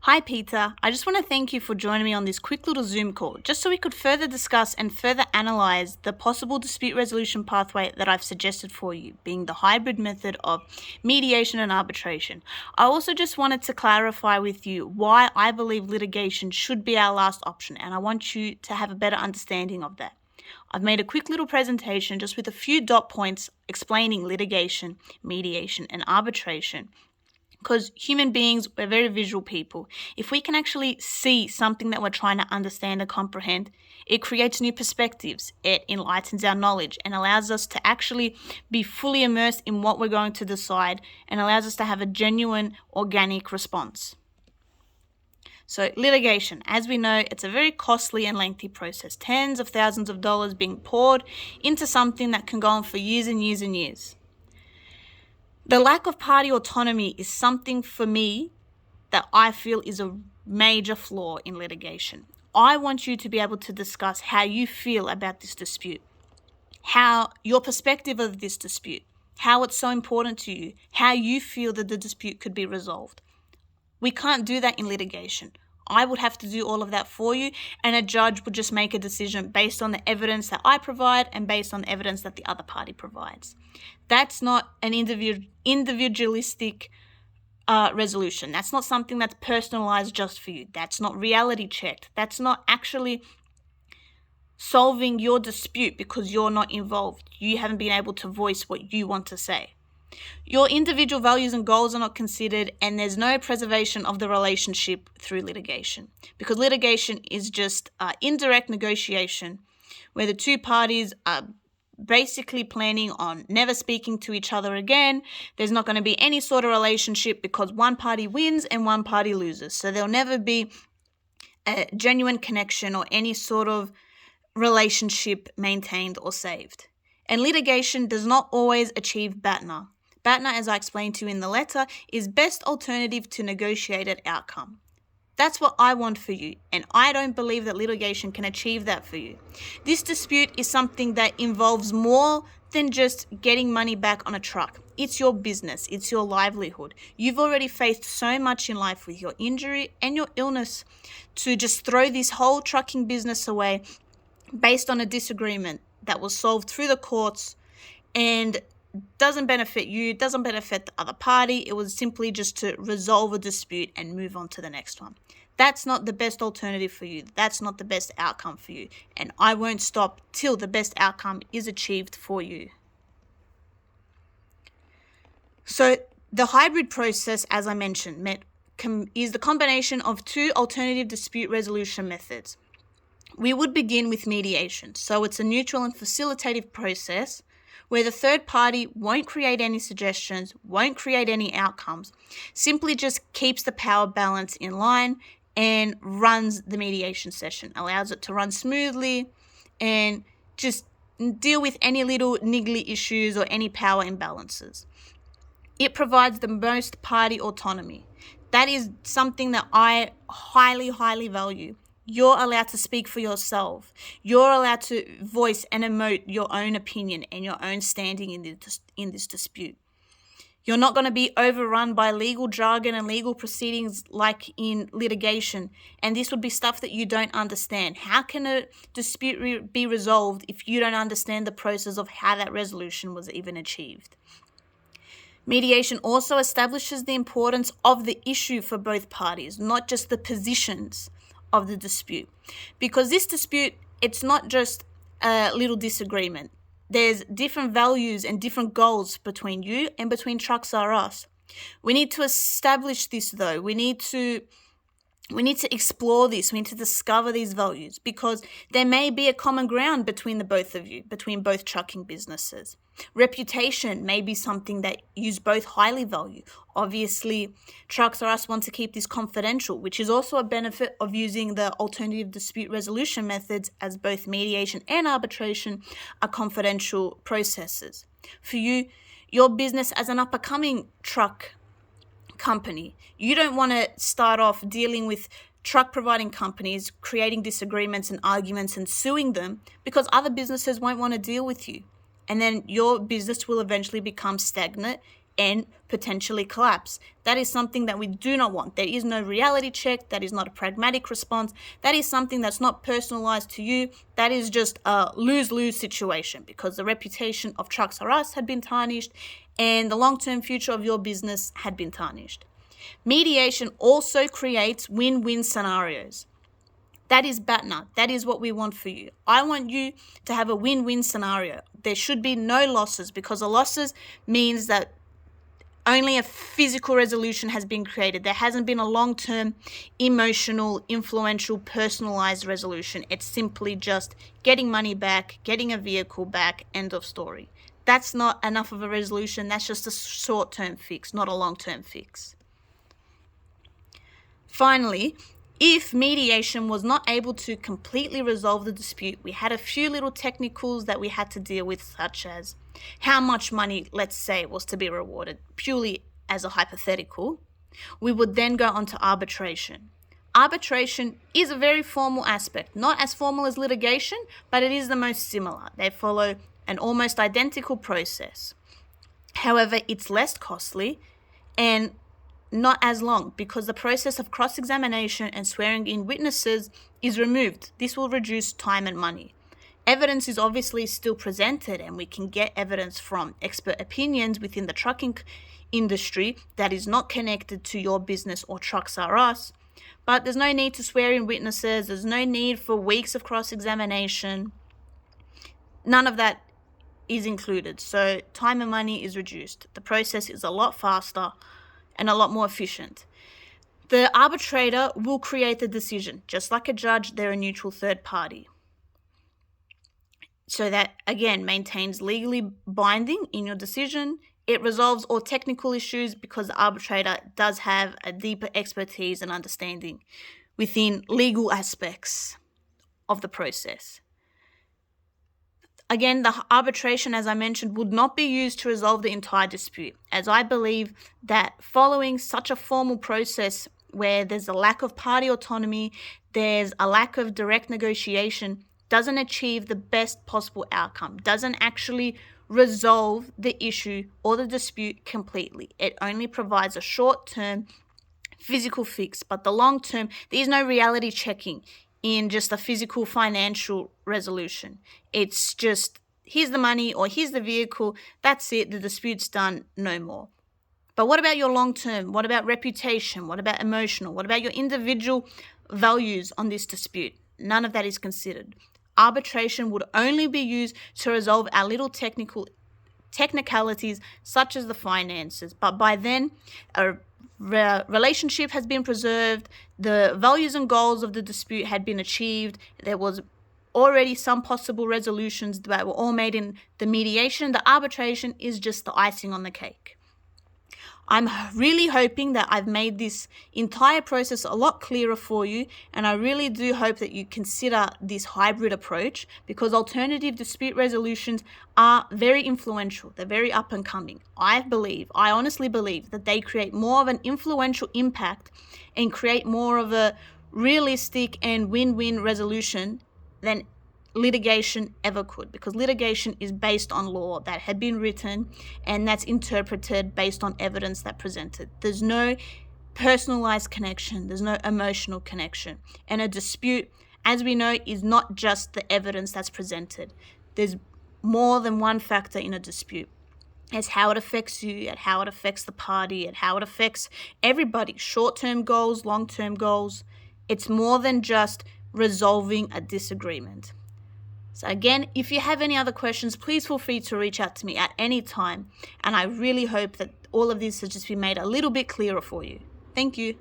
Hi, Peter. I just want to thank you for joining me on this quick little Zoom call, just so we could further discuss and further analyze the possible dispute resolution pathway that I've suggested for you, being the hybrid method of mediation and arbitration. I also just wanted to clarify with you why I believe litigation should be our last option, and I want you to have a better understanding of that. I've made a quick little presentation just with a few dot points explaining litigation, mediation, and arbitration. Because human beings, we're very visual people. If we can actually see something that we're trying to understand and comprehend, it creates new perspectives. It enlightens our knowledge and allows us to actually be fully immersed in what we're going to decide and allows us to have a genuine, organic response. So litigation, as we know, it's a very costly and lengthy process. Tens of thousands of dollars being poured into something that can go on for years and years and years. The lack of party autonomy is something for me that I feel is a major flaw in litigation. I want you to be able to discuss how you feel about this dispute, how your perspective of this dispute, how it's so important to you, how you feel that the dispute could be resolved. We can't do that in litigation. I would have to do all of that for you, and a judge would just make a decision based on the evidence that I provide and based on the evidence that the other party provides. That's not an individualistic resolution. That's not something that's personalized just for you. That's not reality checked. That's not actually solving your dispute because you're not involved. You haven't been able to voice what you want to say. Your individual values and goals are not considered, and there's no preservation of the relationship through litigation, because litigation is just indirect negotiation where the two parties are basically planning on never speaking to each other again. There's not going to be any sort of relationship because one party wins and one party loses. So there'll never be a genuine connection or any sort of relationship maintained or saved. And litigation does not always achieve BATNA. BATNA, as I explained to you in the letter, is best alternative to negotiated outcome. That's what I want for you, and I don't believe that litigation can achieve that for you. This dispute is something that involves more than just getting money back on a truck. It's your business, it's your livelihood. You've already faced so much in life with your injury and your illness to just throw this whole trucking business away based on a disagreement that was solved through the courts and doesn't benefit you, doesn't benefit the other party. It was simply just to resolve a dispute and move on to the next one. That's not the best alternative for you. That's not the best outcome for you. And I won't stop till the best outcome is achieved for you. So the hybrid process, as I mentioned, is the combination of two alternative dispute resolution methods. We would begin with mediation. So it's a neutral and facilitative process where the third party won't create any suggestions, won't create any outcomes, simply just keeps the power balance in line and runs the mediation session, allows it to run smoothly and just deal with any little niggly issues or any power imbalances. It provides the most party autonomy. That is something that I highly, highly value. You're allowed to speak for yourself. You're allowed to voice and emote your own opinion and your own standing in this dispute. You're not going to be overrun by legal jargon and legal proceedings like in litigation, and this would be stuff that you don't understand. How can a dispute be resolved if you don't understand the process of how that resolution was even achieved? Mediation also establishes the importance of the issue for both parties, not just the positions of the dispute, because this dispute, it's not just a little disagreement. There's different values and different goals between you and between Trucks R Us. We need to establish this though. We need to explore this. We need to discover these values because there may be a common ground between the both of you, between both trucking businesses. Reputation may be something that you both highly value. Obviously, Trucks R Us want to keep this confidential, which is also a benefit of using the alternative dispute resolution methods, as both mediation and arbitration are confidential processes. For you, your business as an up-and-coming truck company, you don't want to start off dealing with truck providing companies, creating disagreements and arguments and suing them because other businesses won't want to deal with you. And then your business will eventually become stagnant and potentially collapse. That is something that we do not want. There is no reality check. That is not a pragmatic response. That is something that's not personalized to you. That is just a lose-lose situation, because the reputation of Trucks R Us had been tarnished and the long-term future of your business had been tarnished. Mediation also creates win-win scenarios. That is BATNA. That is what we want for you. I want you to have a win-win scenario. There should be no losses, because the losses means that only a physical resolution has been created. There hasn't been a long-term, emotional, influential, personalized resolution. It's simply just getting money back, getting a vehicle back, end of story. That's not enough of a resolution. That's just a short-term fix, not a long-term fix. Finally, if mediation was not able to completely resolve the dispute, we had a few little technicals that we had to deal with, such as how much money, let's say, was to be rewarded, purely as a hypothetical. We would then go on to arbitration. Arbitration is a very formal aspect, not as formal as litigation, but it is the most similar. They follow an almost identical process. However, it's less costly and not as long, because the process of cross-examination and swearing in witnesses is removed. This will reduce time and money. Evidence is obviously still presented, and we can get evidence from expert opinions within the trucking industry that is not connected to your business or Trucks R Us. But there's no need to swear in witnesses. There's no need for weeks of cross-examination. None of that is included. So time and money is reduced. The process is a lot faster and a lot more efficient. The arbitrator will create the decision. Just like a judge, they're a neutral third party. So that, again, maintains legally binding in your decision. It resolves all technical issues, because the arbitrator does have a deeper expertise and understanding within legal aspects of the process. Again, the arbitration, as I mentioned, would not be used to resolve the entire dispute, as I believe that following such a formal process where there's a lack of party autonomy, there's a lack of direct negotiation, doesn't achieve the best possible outcome, doesn't actually resolve the issue or the dispute completely. It only provides a short-term physical fix, but the long-term, there's no reality checking in just a physical financial resolution. It's just, here's the money or here's the vehicle, that's it, the dispute's done, no more. But what about your long term? What about reputation? What about emotional? What about your individual values on this dispute? None of that is considered. Arbitration would only be used to resolve our little technicalities, such as the finances. But by then, a relationship has been preserved, the values and goals of the dispute had been achieved, there was already some possible resolutions that were all made in the mediation. The arbitration is just the icing on the cake. I'm really hoping that I've made this entire process a lot clearer for you, and I really do hope that you consider this hybrid approach, because alternative dispute resolutions are very influential. They're very up and coming. I honestly believe that they create more of an influential impact and create more of a realistic and win-win resolution than litigation ever could, because litigation is based on law that had been written and that's interpreted based on evidence that presented. There's no personalized connection, there's no emotional connection. And a dispute, as we know, is not just the evidence that's presented. There's more than one factor in a dispute. It's how it affects you, and how it affects the party, and how it affects everybody, short-term goals, long-term goals. It's more than just resolving a disagreement. So again, if you have any other questions, please feel free to reach out to me at any time. And I really hope that all of this has just been made a little bit clearer for you. Thank you.